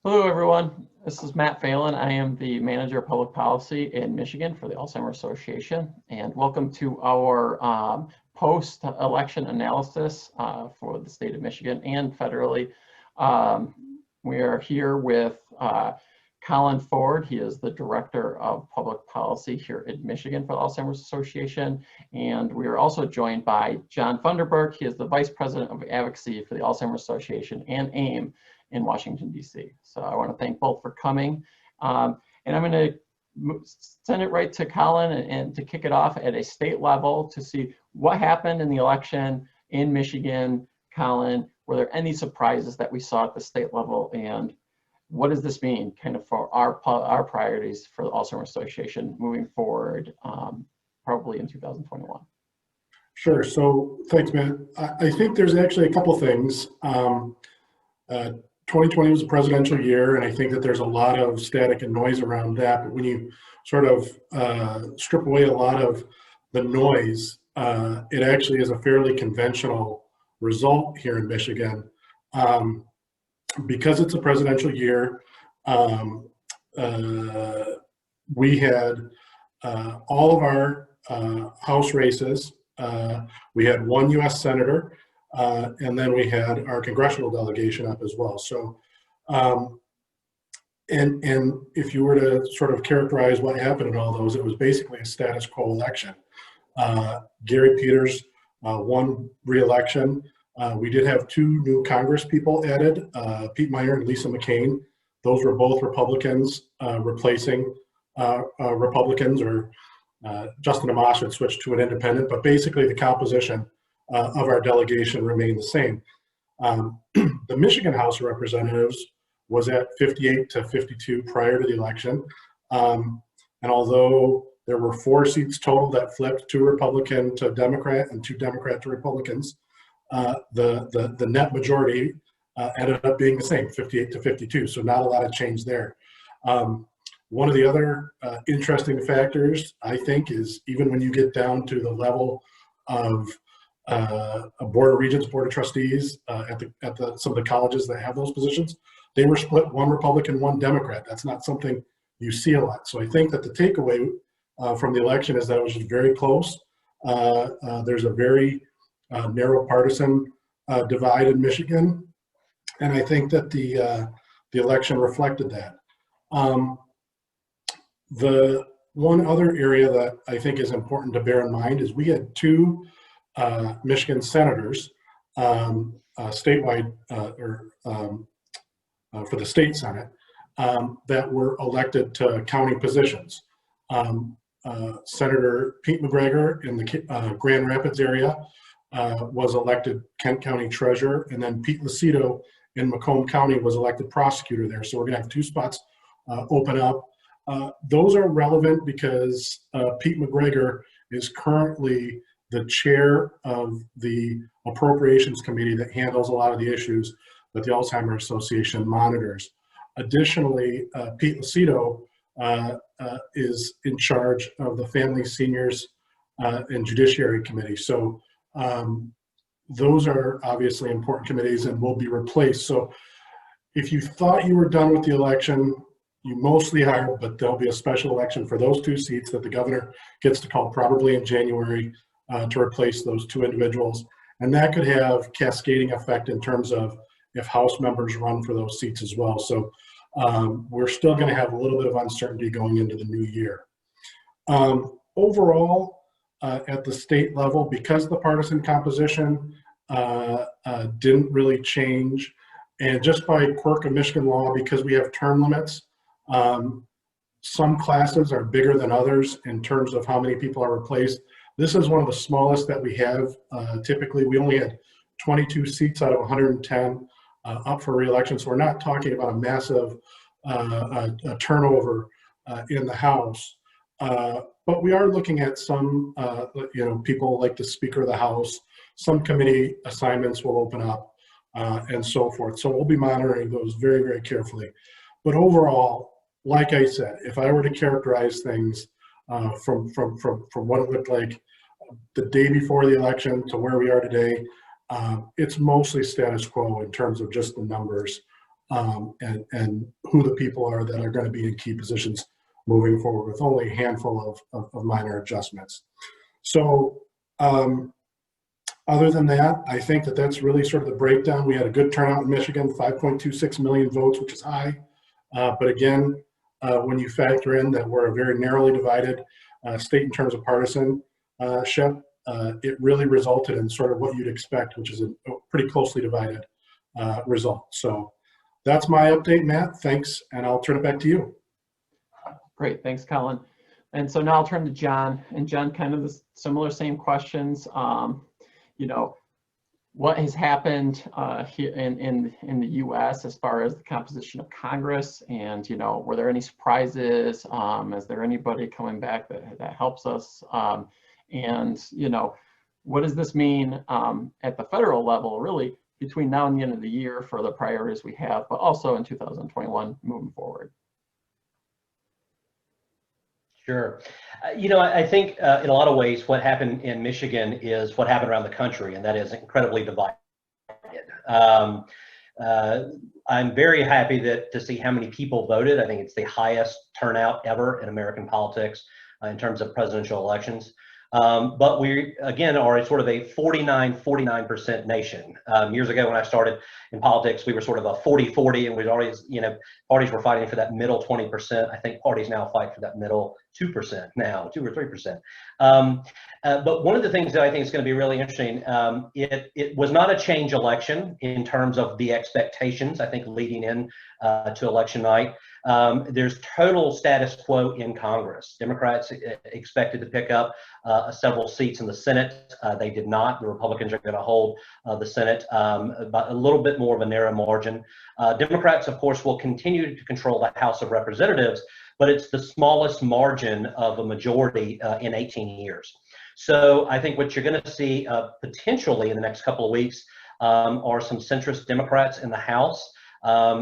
Hello, everyone. This is Matt Phelan. I am the Manager of Public Policy in Michigan for the Alzheimer Association, and welcome to our post-election analysis for the state of Michigan and federally. We are here with Colin Ford. He is the Director of Public Policy here in Michigan for the Alzheimer's Association, and we are also joined by John Funderburk. He is the Vice President of Advocacy for the Alzheimer's Association and AIM in Washington, D.C. So I want to thank both for coming. And I'm going to send it right to Colin and to kick it off at a state level to see what happened in the election in Michigan. Colin, were there any surprises that we saw at the state level, and what does this mean kind of for our priorities for the Alzheimer's Association moving forward, probably in 2021? Sure. So thanks, Matt. I think there's actually a couple things. 2020 was a presidential year, and I think that there's a lot of static and noise around that. But when you sort of strip away a lot of the noise, it actually is a fairly conventional result here in Michigan. Because it's a presidential year, we had all of our House races. We had one U.S. Senator, and then we had our congressional delegation up as well. So, and if you were to sort of characterize what happened in all those, it was basically a status quo election. Gary Peters won re-election. We did have two new Congress people added, Pete Meyer and Lisa McCain. Those were both Republicans replacing Republicans, or Justin Amash had switched to an independent, but basically the composition of our delegation remained the same. The Michigan House of Representatives was at 58 to 52 prior to the election. And although there were 4 seats total that flipped, 2 Republican to Democrat and 2 Democrat to Republicans, the net majority ended up being the same, 58 to 52. So not a lot of change there. One of the other interesting factors, I think, is even when you get down to the level of a board of regents, board of trustees at some of the colleges that have those positions, they were split 1 Republican, 1 Democrat. That's not something you see a lot. So I think that the takeaway from the election is that it was just very close. There's a very narrow partisan divide in Michigan, and I think that the election reflected that. The one other area that I think is important to bear in mind is we had 2 Michigan senators statewide for the state senate that were elected to county positions. Senator Pete McGregor in the Grand Rapids area was elected Kent County Treasurer, and then Pete Lucido in Macomb County was elected prosecutor there. So we're gonna have 2 spots open up. Those are relevant because Pete McGregor is currently the chair of the Appropriations Committee that handles a lot of the issues that the Alzheimer's Association monitors. Additionally, Pete Lucido is in charge of the Family, Seniors, and Judiciary Committee. So those are obviously important committees and will be replaced. So if you thought you were done with the election, you mostly are, but there'll be a special election for those 2 seats that the governor gets to call probably in January to replace those 2 individuals. And that could have cascading effect in terms of if House members run for those seats as well. So we're still going to have a little bit of uncertainty going into the new year. Overall, at the state level, because the partisan composition didn't really change, and just by quirk of Michigan law, because we have term limits, some classes are bigger than others in terms of how many people are replaced. This is one of the smallest that we have. Typically, we only had 22 seats out of 110 up for re-election, so we're not talking about a massive turnover in the House. But we are looking at some, people like the Speaker of the House, some committee assignments will open up, and so forth. So we'll be monitoring those very, very carefully. But overall, like I said, if I were to characterize things from what it looked like the day before the election to where we are today, it's mostly status quo in terms of just the numbers. and who the people are that are going to be in key positions moving forward, with only a handful of minor adjustments. So other than that, I think that that's really sort of the breakdown. We had a good turnout in Michigan, 5.26 million votes, which is high. But again, when you factor in that we're a very narrowly divided state in terms of partisanship, it really resulted in sort of what you'd expect, which is a pretty closely divided result. So that's my update, Matt. Thanks, and I'll turn it back to you. Great, thanks, Colin. And so now I'll turn to John. And John, kind of the similar same questions. You know, what has happened here in the U.S. as far as the composition of Congress, and were there any surprises? Is there anybody coming back that helps us? And what does this mean at the federal level, really, between now and the end of the year for the priorities we have, but also in 2021 moving forward? Sure. I think in a lot of ways what happened in Michigan is what happened around the country, and that is incredibly divided. I'm very happy to see how many people voted. I think it's the highest turnout ever in American politics in terms of presidential elections. But we, again, are sort of a 49% nation. Years ago when I started in politics, we were sort of a 40-40, and we'd always, parties were fighting for that middle 20%. I think parties now fight for that middle 2% now, 2 or 3%. But one of the things that I think is going to be really interesting, it was not a change election in terms of the expectations, I think, leading in to election night. There's total status quo in Congress. Democrats expected to pick up several seats in the Senate. They did not. The Republicans are going to hold the Senate by a little bit more of a narrow margin. Democrats, of course, will continue to control the House of Representatives, but it's the smallest margin of a majority in 18 years. So I think what you're going to see potentially in the next couple of weeks are some centrist Democrats in the House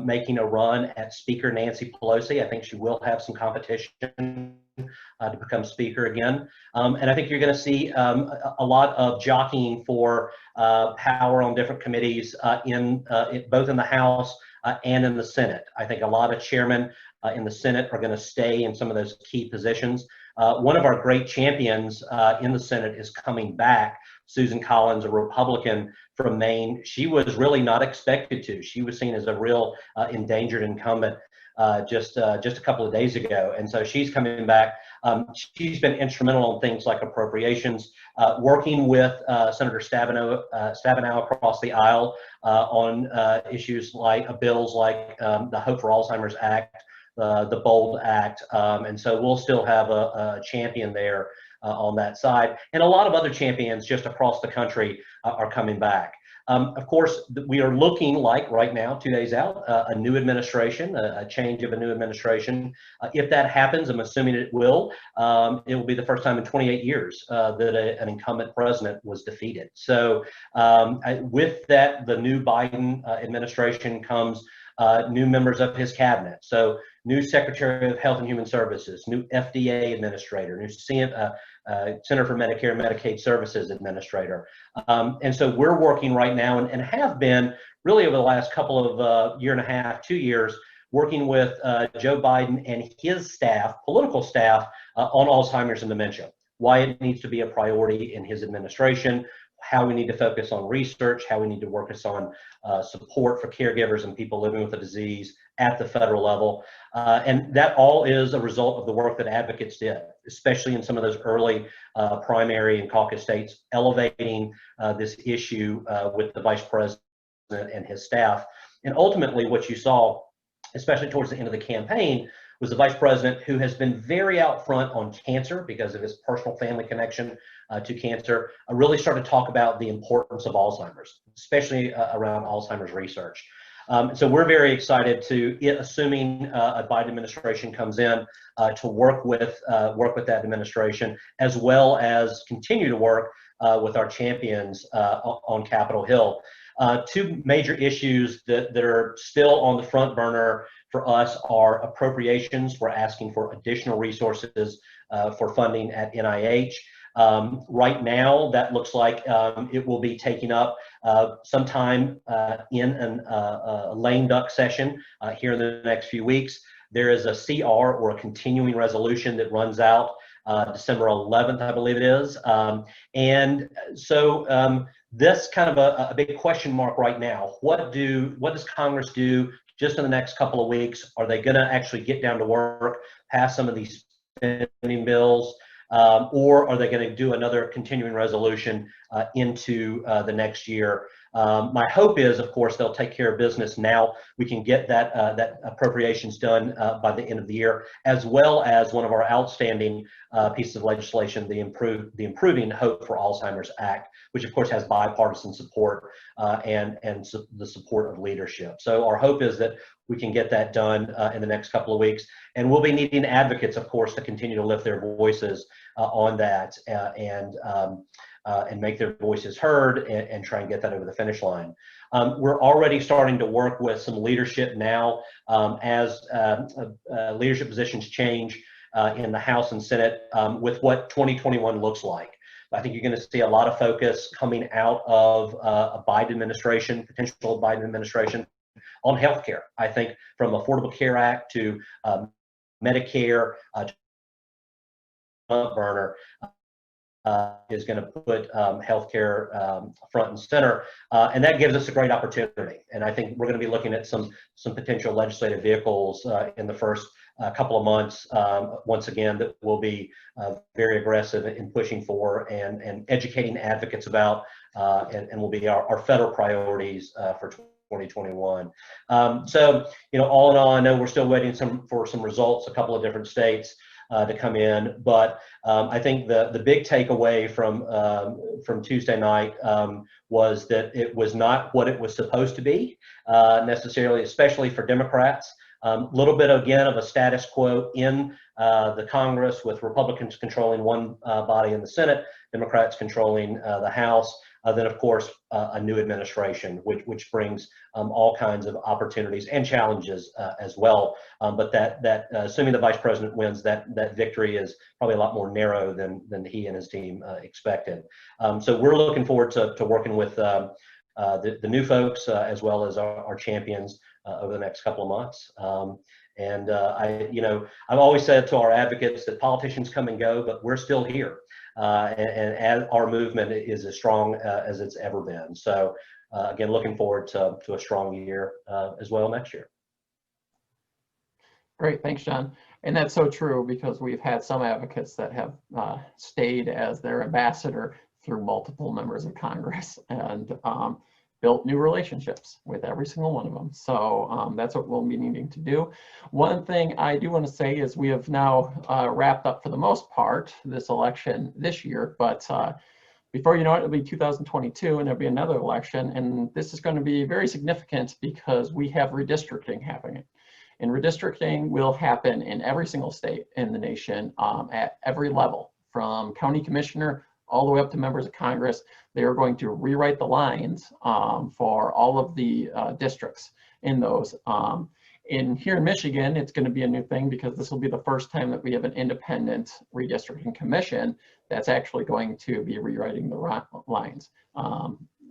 making a run at Speaker Nancy Pelosi. I think she will have some competition to become Speaker again. And I think you're going to see a lot of jockeying for power on different committees both in the House and in the Senate. I think a lot of chairmen in the Senate are going to stay in some of those key positions. One of our great champions in the Senate is coming back, Susan Collins, a Republican from Maine. She was really not expected to. She was seen as a real endangered incumbent just a couple of days ago. And so she's coming back. She's been instrumental in things like appropriations, working with Senator Stabenow across the aisle on issues like bills like the Hope for Alzheimer's Act, the BOLD Act. And so we'll still have a champion there on that side. And a lot of other champions just across the country are coming back. Of course, we are looking like right now, 2 days out, a new administration, a change of a new administration. If that happens, I'm assuming it will be the first time in 28 years that an incumbent president was defeated. So with that, the new Biden administration comes new members of his cabinet. So new Secretary of Health and Human Services, new FDA administrator, new Center for Medicare and Medicaid Services administrator. And so we're working right now and have been really over the last couple of year and a half, 2 years, working with Joe Biden and his staff, political staff, on Alzheimer's and dementia, why it needs to be a priority in his administration, how we need to focus on research, how we need to work on support for caregivers and people living with the disease at the federal level. And that all is a result of the work that advocates did, especially in some of those early primary and caucus states, elevating this issue with the vice president and his staff. And ultimately what you saw, especially towards the end of the campaign, was the vice president, who has been very out front on cancer because of his personal family connection to cancer, really started to talk about the importance of Alzheimer's, especially around Alzheimer's research. So we're very excited assuming a Biden administration comes in, to work with that administration, as well as continue to work with our champions on Capitol Hill. Two major issues that are still on the front burner for us are appropriations. We're asking for additional resources for funding at NIH. Right now, that looks like it will be taking up sometime in a lame duck session here in the next few weeks. There is a CR, or a continuing resolution, that runs out December 11th, I believe it is. And so this kind of a big question mark right now. What does Congress do just in the next couple of weeks? Are they going to actually get down to work, pass some of these spending bills, or are they going to do another continuing resolution into the next year? My hope is, of course, they'll take care of business now. We can get that appropriations done by the end of the year, as well as one of our outstanding pieces of legislation, the Improving Hope for Alzheimer's Act, which of course has bipartisan support and the support of leadership. So our hope is that we can get that done in the next couple of weeks. And we'll be needing advocates, of course, to continue to lift their voices on that and make their voices heard and try and get that over the finish line. We're already starting to work with some leadership now as leadership positions change in the House and Senate with what 2021 looks like. I think you're going to see a lot of focus coming out of a Biden administration, potential Biden administration, on healthcare. I think from Affordable Care Act to Medicare, burner is going to put healthcare front and center, and that gives us a great opportunity. And I think we're going to be looking at some potential legislative vehicles in the first couple of months, once again, that will be very aggressive in pushing for and educating advocates about, and will be our federal priorities for 2021. So, all in all, I know we're still waiting for some results, a couple of different states to come in, but I think the big takeaway from Tuesday night was that it was not what it was supposed to be necessarily, especially for Democrats. Little bit again of a status quo in the Congress, with Republicans controlling one body in the Senate, Democrats controlling the House. Then, of course, a new administration, which brings all kinds of opportunities and challenges as well. But that assuming the vice president wins, that victory is probably a lot more narrow than he and his team expected. So we're looking forward to working with the new folks as well as our champions over the next couple of months. I've always said to our advocates that politicians come and go, but we're still here. And our movement is as strong as it's ever been. So again, looking forward to a strong year as well next year. Great, thanks, John. And that's so true, because we've had some advocates that have stayed as their ambassador through multiple members of Congress and built new relationships with every single one of them. So that's what we'll be needing to do. One thing I do want to say is we have now wrapped up, for the most part, this election this year, but before you know it, it'll be 2022 and there'll be another election, and this is going to be very significant because we have redistricting happening. And redistricting will happen in every single state in the nation at every level, from county commissioner all the way up to members of Congress. They are going to rewrite the lines for all of the districts in those. Here in Michigan, it's going to be a new thing, because this will be the first time that we have an independent redistricting commission that's actually going to be rewriting the lines.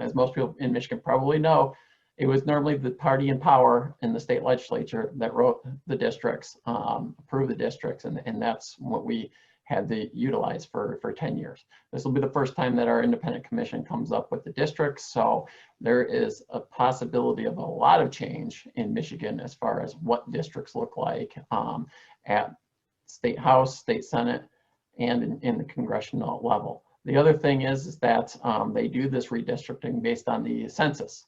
As most people in Michigan probably know, it was normally the party in power in the state legislature that wrote the districts, approved the districts, and that's what we had to utilize for 10 years. This will be the first time that our independent commission comes up with the districts. So there is a possibility of a lot of change in Michigan as far as what districts look like at state house, state senate, and in the congressional level. The other thing is that they do this redistricting based on the census.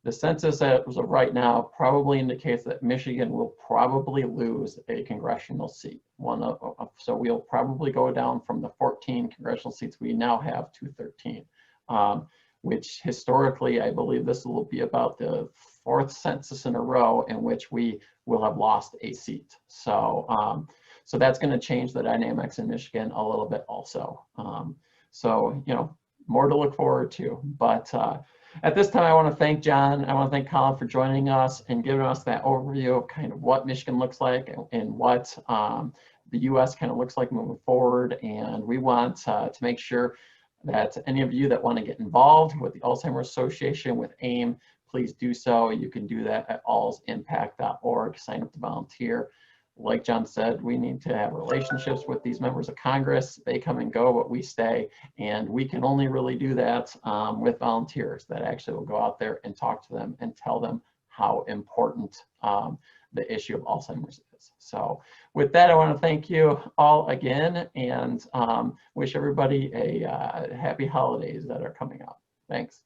The census as of right now probably indicates that Michigan will probably lose a congressional seat. So we'll probably go down from the 14 congressional seats we now have to 13, which historically, I believe this will be about the fourth census in a row in which we will have lost a seat. So, so that's going to change the dynamics in Michigan a little bit also. So, more to look forward to. But at this time, I want to thank John. I want to thank Colin for joining us and giving us that overview of kind of what Michigan looks like and what the U.S. kind of looks like moving forward, and we want to make sure that any of you that want to get involved with the Alzheimer's Association, with AIM, please do so. You can do that at allsimpact.org, sign up to volunteer. Like John said, we need to have relationships with these members of Congress. They come and go, but we stay. And we can only really do that with volunteers that actually will go out there and talk to them and tell them how important the issue of Alzheimer's is. So with that, I want to thank you all again, and wish everybody a happy holidays that are coming up. Thanks.